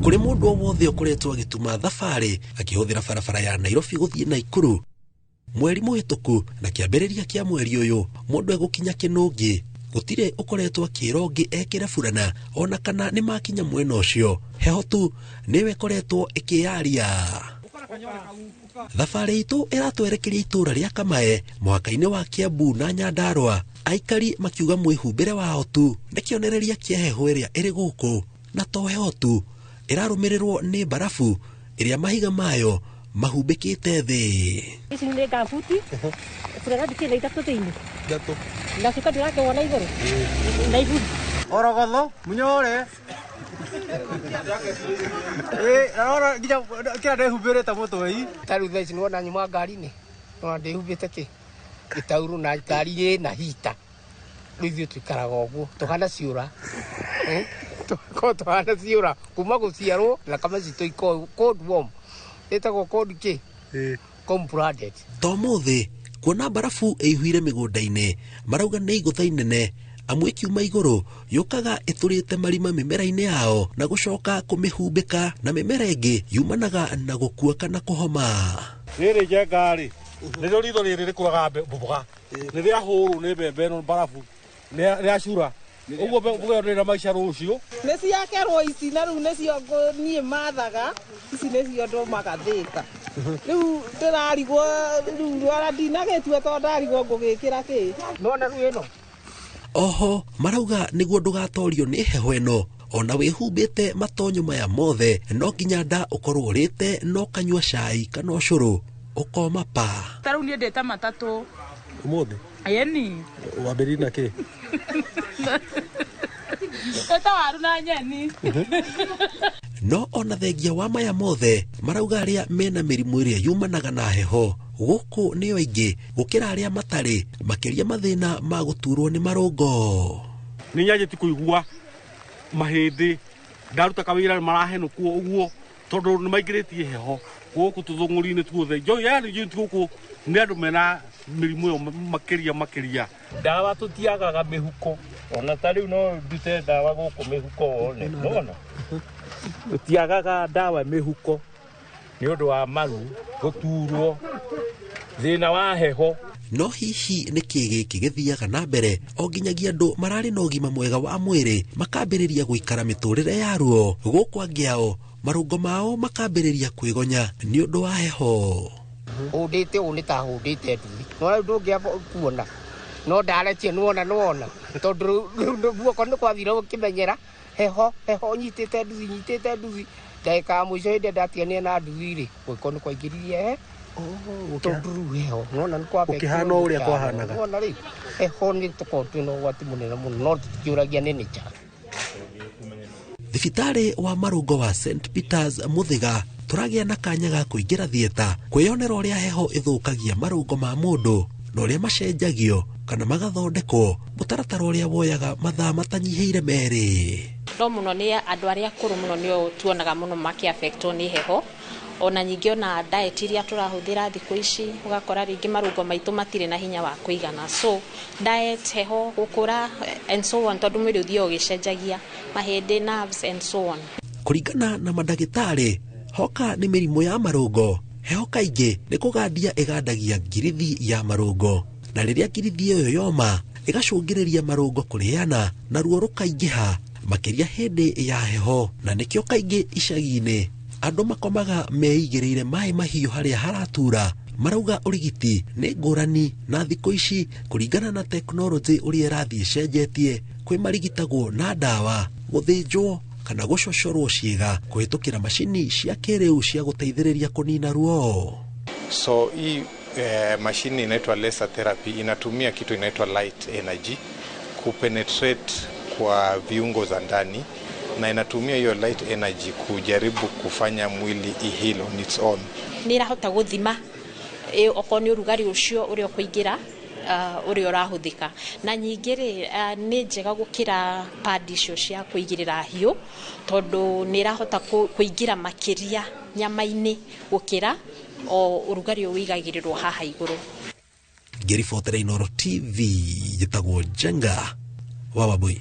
kuri mundu o wothe ukoretwo agituma thabarĩ akihũthĩra barabara ya Nairobi gũthiĩ Naikuru mweri muhituku na kiambĩrĩria kia mweri uyu mundu egukinya Kinungi gutire ukoretwo akirongi ekire burana ona kana ni makinya mwena ucio heho tu niwe koretwo ikiaria. Thabarĩ itu iratwerekeria itura ria Kamae muhaka-ini wa Kiambu na Nyandarua, aikari makiuga mwihumbire wao tu nikionereria kia heho iria iri guku na to heho tu irarumirirwo ni barafu iria mahiga mayo mahumbikite thi. Ici ni gafuti kurega dikene itatu thini gato na sukadi yake wana igoro na ibu orogodho munyore ora kira ndehumbire ta mutoi taru thaici nona nyuma ngari ni nona ndehumbite ki gitauru na ngari na hita rithio twikaraga uguo tukana ciura tuhana ciura kuma guciarwo na kama cito cold warm etagwo cold ki compressed tomuthi kuona barafu eihuire migunda-ini marauga ni igutha inene amwe kiuma iguru yukaga iturite marima mimera-ini yao na gucoka kumihumbika na mimera ingi yumanaga na gukua kana kuhoma. Riri je ngari nirio ritho riri rikuraga mbuga ni ria huru ni mbembe no barafu ni acura uguo mbuga ni maisha rucio ni ciakerwo ici na riu ni cio nie mathaga ici ni cio ndo magathika riu ndirarigwo riu rwara ndinagetua to ndarigwo ngugikira ki nona riu ino. Oho marauga niguo ndugatorio ni heho ino ona wihumbite matonyo maya mothe no nginya nda ukorwo urite no kanyua cai kana ucuru ukoma pa. Taru ni ndeta matatu umuthi ayeni wambiri na ki eta waru na nyeni no ona thengia wa maya mothe marauga aria mena mirimu iria yumanaga na heho guku ni oingi gukira aria matari makiria mathina ma guturwo ni marungo. Ni nyajeti kuigua mahindi ndaruta kawira marahenukuo uguo tondu ni maingiritie heho guku tuthunguri-ini tuothe jo yani jintu guku ni andu mena mirimu yo makiria dawa tutiagaga mihuko ona tariu no ndute dawa guku mihuko one nona tutiagaga dawa mihuko ni undu wa maru guturwo thina wa heho. No hihi ni kigiki githiaga na mbere o nginyagia andu marari na ugima mwega wa mwiri makambiriria guikara miturire ya ruo guku angiao marungo mao makambiriria kwigonya ni undu wa heho. Hudite unita hudite nduthi no ndungia kuona no ndaretie nona tondu guoko ni kwathira ukimenyera heho nyitite nduthi ndaika mwico hindi ndatiania na nduthi ri guoko ni kwaingiririe tondu heho nona ni kwa ukihana uria kwahanaga nona ri heho ni tukotu no gwati munene muno no tukiuragia nini cha. Thibitari wa marungo wa St Peters Muthiga turagia na kanya ga kuingira thieta kwiyonera uria heho ithukagia marungo ma mundu na uria macenjagio kana magathondekwo mutaratara uria woyaga mathaa matanyihiire meri. No muno ni andu aria akuru muno nio tuonaga muno maki affectwo ni heho ona nyingi ona diet iria turahuthira thiku ici ugakora ringi marungo maitu matire na hinya wa kuigana so diet heho gukura and so on tondu mwiri uthio gicenjagia mahindi nerves and so on. Kuringana na madagitari hoka ni mirimu ya marungo heho kaingi ni kugandia igandagia ngirithi ya marungo na riria ngirithi iyo yoma igacungiriria marungo kuriana na ruo rukaingiha makiria hindi ya heho na nikio kaingi icagi-ini andu makomaga meigiriire mai mahiu haria haratura. Marauga urigiti ni ngurani na thiku ici kuringana na teknoloji uria irathie cenjetie kwi marigitagwo na dawa guthinjwo kana gucocorwo ciiga kuhitukira mashini cia kiriu cia guteithiriria kunina ruo. So hii mashini inaitwa laser therapy inatumia kitu inaitwa light energy kupenetrate kwa viungo za ndani na inatumia hiyo light energy kujaribu kufanya mwili ihil on its own. Ni rahota guthima okoni urugari ucio uri okuingira uri urahuthika na nyingiri ni njega gukira pad icio cia kuigirira hiu tondu ni rahota kuingira makiria nyama-ini gukira o urugari uigagirirwo haha iguru. Ngiribotera Inooro TV gitagwo Jenga wa Wabui.